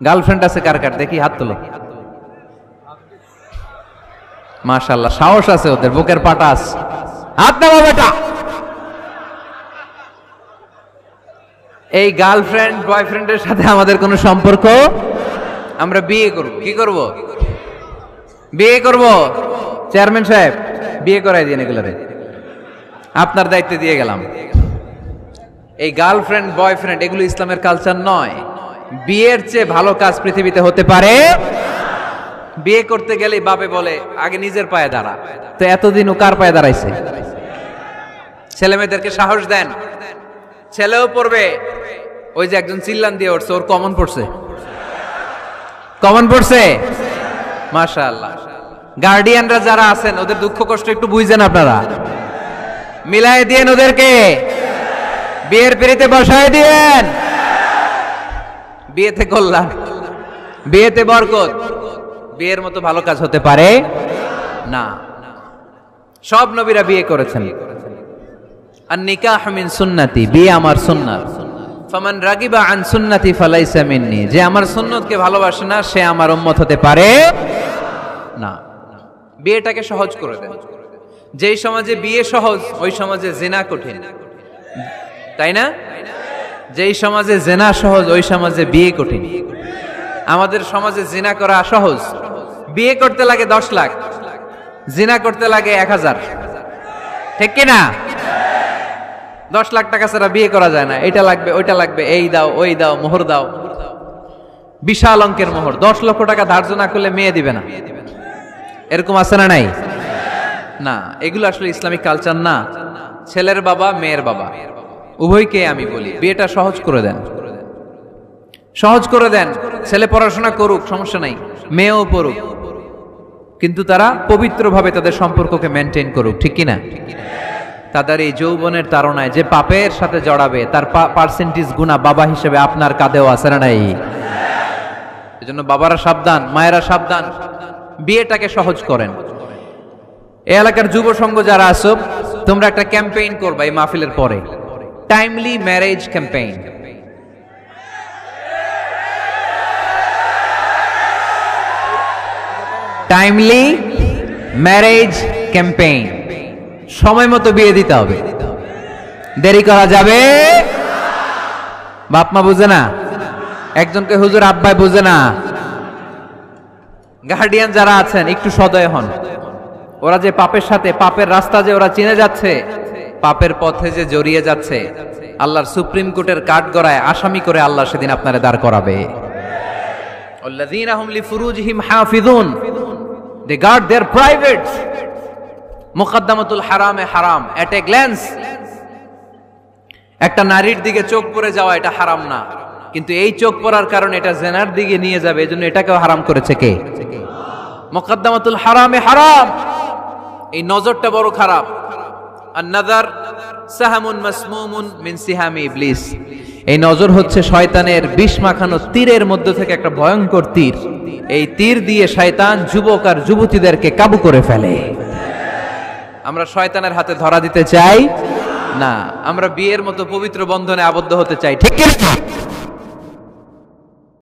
Girlfriend আছে কার কার দেখি হাত তোলো। মাশাআল্লাহ, সাহস আছে ওদের, বুকের পাটা আছে। হাত নামা বেটা। এই গার্লফ্রেন্ড বয়ফ্রেন্ডের সাথে আমাদের কোনো সম্পর্ক, আমরা বিয়ে করব। কি করব? বিয়ে করব। চেয়ারম্যান সাহেব বিয়ে করাই দিন এগুলোরে, আপনার দায়িত্ব দিয়ে গেলাম। এই গার্লফ্রেন্ড বয়ফ্রেন্ড এগুলো ইসলামের কালচার নয়। বিয়ের চেয়ে ভালো কাজ পৃথিবীতে হতে পারে। বিয়ে করতে গেলে বাপে বলে আগে নিজের পায়ে দাঁড়া, তো এতদিন ও কার পায়ে দাঁড়াইছে? ছেলে মেয়েদেরকে সাহস দেন, ছেলেও পড়বে। ওই যে একজন চিল্লান দিয়ে উঠছে, ওর কমন পড়ছে, কমন পড়ছে। মাশাআল্লাহ। গার্ডিয়ানরা যারা আছেন ওদের দুঃখ কষ্ট একটু বুঝেন আপনারা, মিলাই দিয়েন ওদেরকে, বিয়ের পিড়িতে বসায় দিয়েন। বিয়েতে কল্যাণ, বিয়েতে বরকত। বিয়ের মতো ভালো কাজ হতে পারে না। সব নবীরা বিয়ে করেছেন। আন নিকাহ মিন সুন্নতি, বিয়ে আমার সুন্নাত। ফামান রাগিবা আন সুন্নতি ফালাইসা মিন্নি, যে আমার সুন্নতকে ভালোবাসে না সে আমার উম্মত হতে পারে না। বিয়েটাকে সহজ করে দেন। যেই সমাজে বিয়ে সহজ ওই সমাজে জিনা কঠিন, তাই না? যেই সমাজে জিনা সহজ ওই সমাজে বিয়ে কঠিন। আমাদের সমাজে জিনা করা সহজ, বিয়ে করতে লাগে 10 লাখ, জিনা করতে লাগে 1000, ঠিক কি না? 10 লাখ টাকা ছাড়া বিয়ে করা যায় না। এটা লাগবে, ওইটা লাগবে, এই দাও, ওই দাও, মোহর দাও, বিশাল অঙ্কের মোহর। 10 লক্ষ টাকা ধার্য না করলে মেয়ে দিবে না, এরকম আছে না নাই? না, এগুলো আসলে ইসলামিক কালচার না। ছেলের বাবা মেয়ের বাবা উভয়কে আমি বলি বিয়েটা সহজ করে দেন, সহজ করে দেন। ছেলে পড়াশোনা করুক, সমস্যা নাই, মেয়েও পড়ুক, কিন্তু তারা পবিত্রভাবে তাদের সম্পর্ককে মেনটেন করুক, ঠিক কিনা? তাদের এই যৌবনের তাড়নায় যে পাপের সাথে জড়াবে তার পার্সেন্টেজ গুণা বাবা হিসেবে আপনার কাঁধেও আছে না নাই? এজন্য বাবারা সাবধান, মায়েরা সাবধান, বিয়েটাকে সহজ করেন। এই এলাকার যুব সংঘ যারা আছো, তোমরা একটা ক্যাম্পেইন করবা এই মাহফিলের পরে, timely marriage campaign. Timely marriage campaign, সময় মতো বিয়ে দিতে হবে, দেরি করা যাবে। বাপ মা বুঝে না, একজনকে হুজুর আব্বাই বুঝে না। গার্ডিয়ান যারা আছেন একটু সদয় হন। ওরা যে পাপের সাথে, পাপের রাস্তা যে ওরা চিনে যাচ্ছে, পাপের পথে যে জড়িয়ে যাচ্ছে, আল্লাহর সুপ্রিম কোর্টের কাঠগড়ায় আসামি করে আল্লাহ সেদিন আপনারে দাঁড় করাবে। আল্লাযীনা হুম লিফুরুজিহিম হাফিজুন, they guard their privates. মুকদ্দমাতুল হারামে হারাম, এট এ গ্ল্যান্স। একটা নারীর দিকে চোখ পড়ে যাওয়া এটা হারাম না, কিন্তু এই চোখ পড়ার কারণে এটা জেনার দিকে নিয়ে যাবে, এজন্য এটাকেও হারাম করেছে কে? মুকদ্দমাতুল হারামে হারাম। এই নজরটা বড় খারাপ। আন-নাযার সাহামুন মাসমুমুন মিন সিহামি ইবলিস। এই নজর হচ্ছে শয়তানের বিষ মাখানো তীরের মধ্যে থেকে একটা ভয়ঙ্কর তীর। এই তীর দিয়ে শয়তান যুবক আর যুবতীদেরকে কাবু করে ফেলে। আমরা শয়তানের হাতে ধরা দিতে চাই না, আমরা বিয়ের মতো পবিত্র বন্ধনে আবদ্ধ হতে চাই, ঠিক কি না?